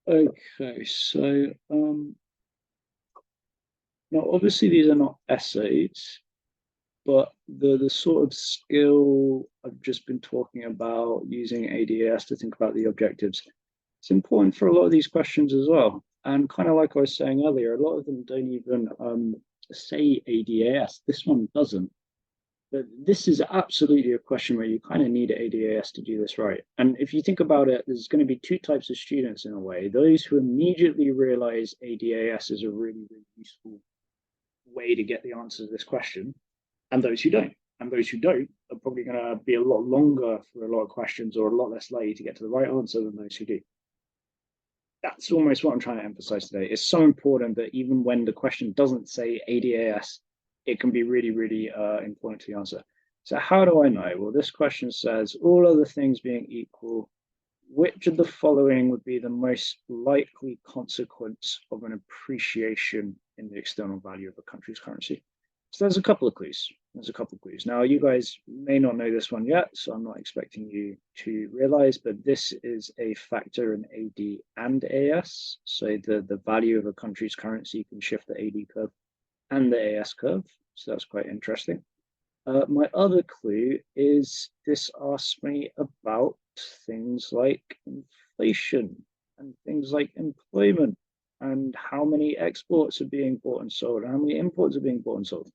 Okay, so now obviously these are not essays, but the sort of skill I've just been talking about using ADAS to think about the objectives, it's important for a lot of these questions as well. And kind of like I was saying earlier, a lot of them don't even say ADAS. This one doesn't. But this is absolutely a question where you kind of need ADAS to do this right. And if you think about it, there's going to be two types of students in a way. Those who immediately realize ADAS is a really, really useful way to get the answer to this question, and those who don't. And those who don't are probably going to be a lot longer for a lot of questions or a lot less likely to get to the right answer than those who do. That's almost what I'm trying to emphasize today. It's so important that even when the question doesn't say ADAS, it can be really, really important to the answer. So how do I know? Well, this question says, all other things being equal, which of the following would be the most likely consequence of an appreciation in the external value of a country's currency? So there's a couple of clues. There's a couple of clues. Now, you guys may not know this one yet, so I'm not expecting you to realize, but this is a factor in AD and AS. So the value of a country's currency can shift the AD curve and the AS curve. So that's quite interesting. My other clue is this asks me about things like inflation and things like employment and how many exports are being bought and sold and how many imports are being bought and sold.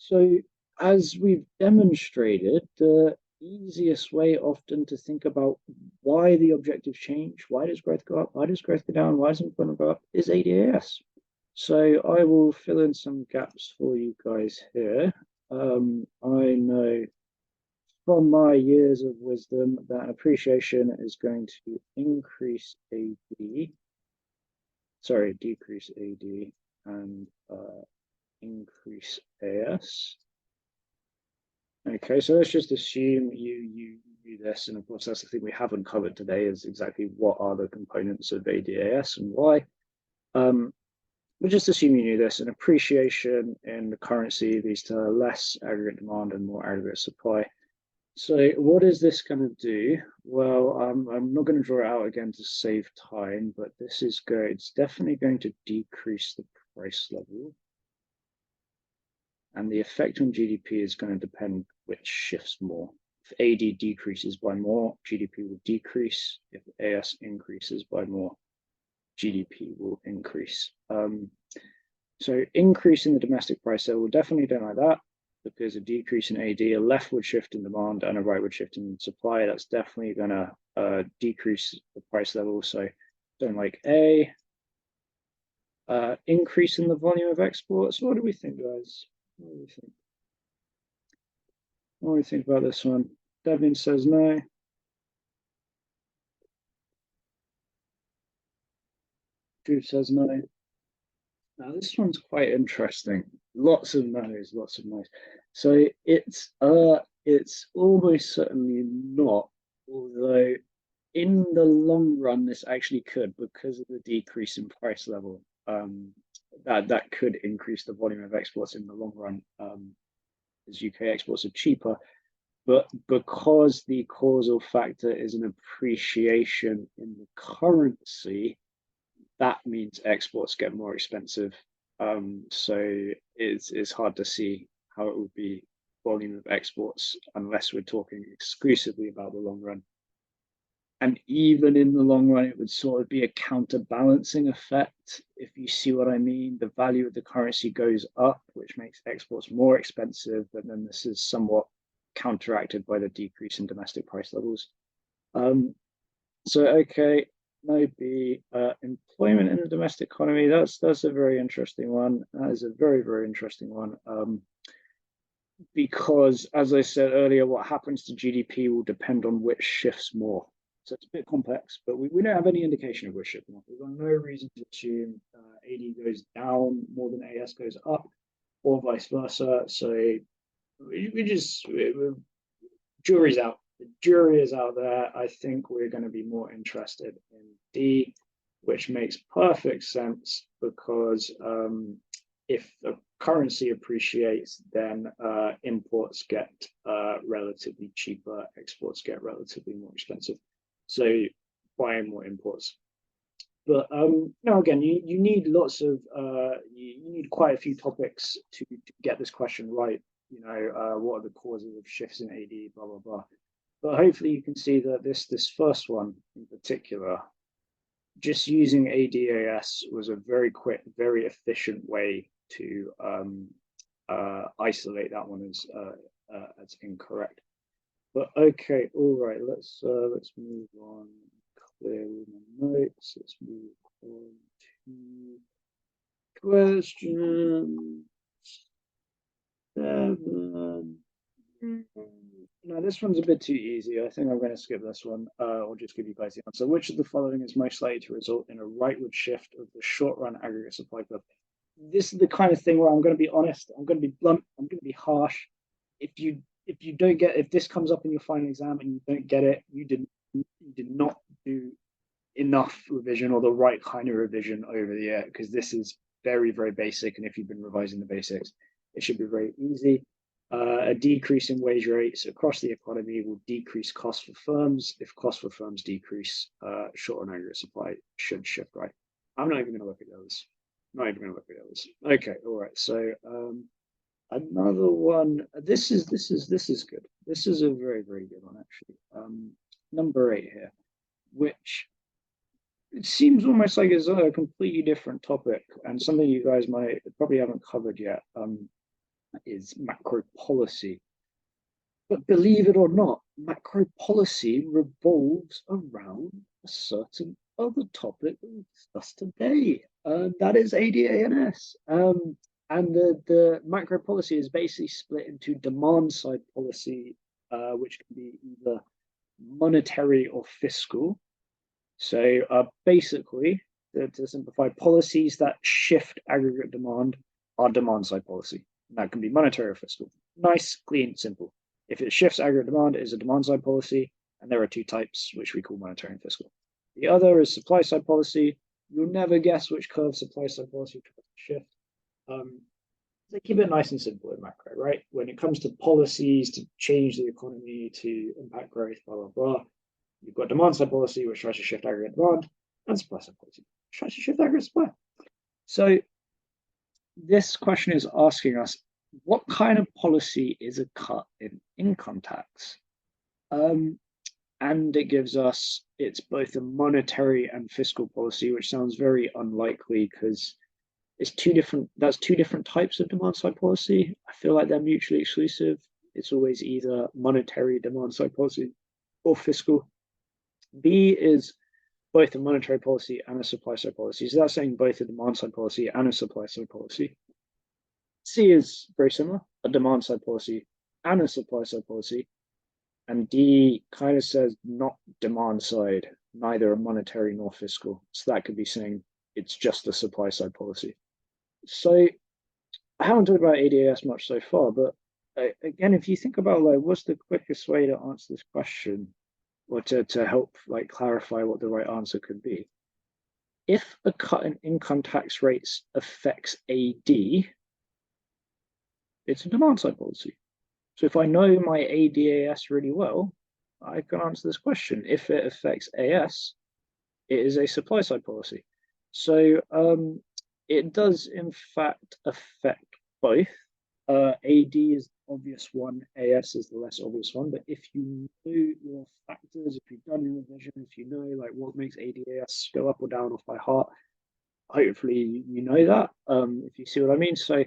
So, as we've demonstrated, the easiest way often to think about why the objectives change, why does growth go up, why does growth go down, why does employment go up, is ADAS. So I will fill in some gaps for you guys here. I know from my years of wisdom that appreciation is going to increase AD, sorry, decrease AD and increase AS. Okay, so let's just assume you do this, and of course that's the thing we haven't covered today is exactly what are the components of ADAS and why. But just assume you knew this, an appreciation in the currency leads to less aggregate demand and more aggregate supply. So what is this going to do? Well, I'm not going to draw it out again to save time, but this is good. It's definitely going to decrease the price level. And the effect on GDP is going to depend which shifts more. If AD decreases by more, GDP will decrease. If AS increases by more, GDP will increase. So increase in the domestic price level, definitely don't like that because a decrease in AD, a leftward shift in demand and a rightward shift in supply, that's definitely going to decrease the price level. So don't like A. Increase in the volume of exports. What do we think, guys? What do we think? What do we think about this one? Devin says no. Drew says no. Now this one's quite interesting. Lots of no's, lots of no's. So it's almost certainly not, although in the long run this actually could because of the decrease in price level. That could increase the volume of exports in the long run, as UK exports are cheaper. But because the causal factor is an appreciation in the currency, that means exports get more expensive. So it's hard to see how it would be volume of exports unless we're talking exclusively about the long run. And even in the long run, it would sort of be a counterbalancing effect. If you see what I mean, the value of the currency goes up, which makes exports more expensive, but then this is somewhat counteracted by the decrease in domestic price levels. So okay, no B. Employment in the domestic economy. That's a very interesting one. That is a very, very interesting one. Because as I said earlier, what happens to GDP will depend on which shifts more. So it's a bit complex, but we don't have any indication of which shift more. We've got no reason to assume AD goes down more than AS goes up, or vice versa. So jury's out. The jury is out there. I think we're going to be more interested in D, which makes perfect sense because if the currency appreciates, then imports get relatively cheaper, exports get relatively more expensive. So buying more imports. But no, again, you need lots of you need quite a few topics to get this question right. You know, what are the causes of shifts in AD, blah blah blah. But hopefully you can see that this first one in particular, just using ADAS was a very quick, very efficient way to isolate that one as incorrect. But okay, all right, let's move on. Clear my notes. Let's move on to question 7. No, this one's a bit too easy. I think I'm going to skip this one. I'll just give you guys the answer. Which of the following is most likely to result in a rightward shift of the short-run aggregate supply curve? This is the kind of thing where I'm going to be honest. I'm going to be blunt. I'm going to be harsh. If you don't get, if this comes up in your final exam and you don't get it, you did not do enough revision or the right kind of revision over the year, because this is very, very basic. And if you've been revising the basics, it should be very easy. A decrease in wage rates across the economy will decrease costs for firms. If costs for firms decrease, short on aggregate supply should shift right. I'm not even going to look at those. Not even going to look at those. Okay, all right. So another one. This is good. This is a very, very good one actually. Number 8 here, which it seems almost like it's a completely different topic and something you guys might probably haven't covered yet. Is macro policy. But believe it or not, macro policy revolves around a certain other topic that we discussed today. That is ADANS. And the macro policy is basically split into demand side policy, which can be either monetary or fiscal. So basically, to simplify, policies that shift aggregate demand are demand side policy. That can be monetary or fiscal. Nice, clean, simple. If it shifts aggregate demand, it is a demand side policy, and there are 2 types, which we call monetary and fiscal. The other is supply side policy. You'll never guess which curve supply side policy tries to shift. They keep it nice and simple in macro, right? When it comes to policies to change the economy, to impact growth, blah, blah, blah, you've got demand side policy, which tries to shift aggregate demand, and supply side policy, which tries to shift aggregate supply. So this question is asking us, what kind of policy is a cut in income tax? And it gives us, it's both a monetary and fiscal policy, which sounds very unlikely because it's that's two different types of demand side policy. I feel like they're mutually exclusive. It's always either monetary demand side policy or fiscal. B is both a monetary policy and a supply side policy. So that's saying both a demand side policy and a supply side policy. C is very similar, a demand side policy and a supply side policy. And D kind of says not demand side, neither a monetary nor fiscal. So that could be saying it's just a supply side policy. So I haven't talked about ADAS much so far, but again, if you think about like what's the quickest way to answer this question, or to help like clarify what the right answer could be. If a cut in income tax rates affects AD, it's a demand side policy. So if I know my ADAS really well, I can answer this question. If it affects AS, it is a supply side policy. So it does in fact affect both. AD is the obvious one, AS is the less obvious one. But if you know your factors, if you've done your revision, if you know like what makes ADAS go up or down off by heart, hopefully you know that. If you see what I mean. So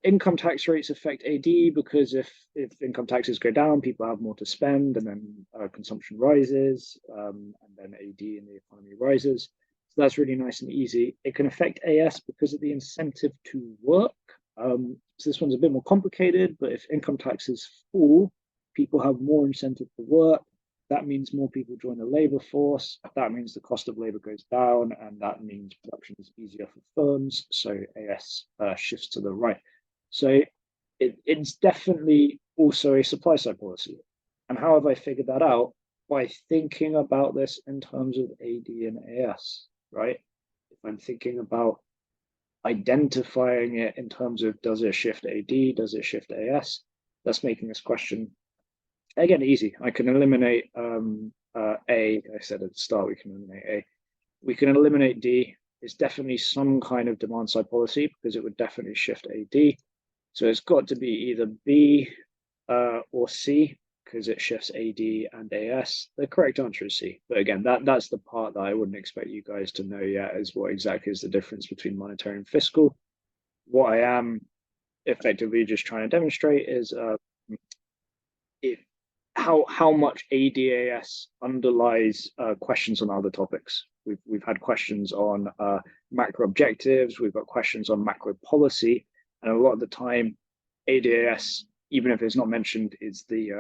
income tax rates affect AD because if income taxes go down, people have more to spend, and then consumption rises, and then AD in the economy rises. So that's really nice and easy. It can affect AS because of the incentive to work. So this one's a bit more complicated, but if income taxes fall, people have more incentive to work. That means more people join the labor force. That means the cost of labor goes down, and that means production is easier for firms. So AS shifts to the right. So it's definitely also a supply side policy. And how have I figured that out? By thinking about this in terms of AD and AS, right? If I'm thinking about identifying it in terms of does it shift AD, does it shift AS, that's making this question again easy. I can eliminate A. I said at the start we can eliminate A. we can eliminate D. It's definitely some kind of demand side policy because it would definitely shift AD. So it's got to be either B or C because it shifts AD and AS. The correct answer is C. But again, that's the part that I wouldn't expect you guys to know yet, is what exactly is the difference between monetary and fiscal. What I am effectively just trying to demonstrate is how much ADAS underlies questions on other topics. We've had questions on macro objectives. We've got questions on macro policy, and a lot of the time, ADAS, even if it's not mentioned, is the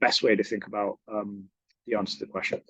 best way to think about the answer to the question.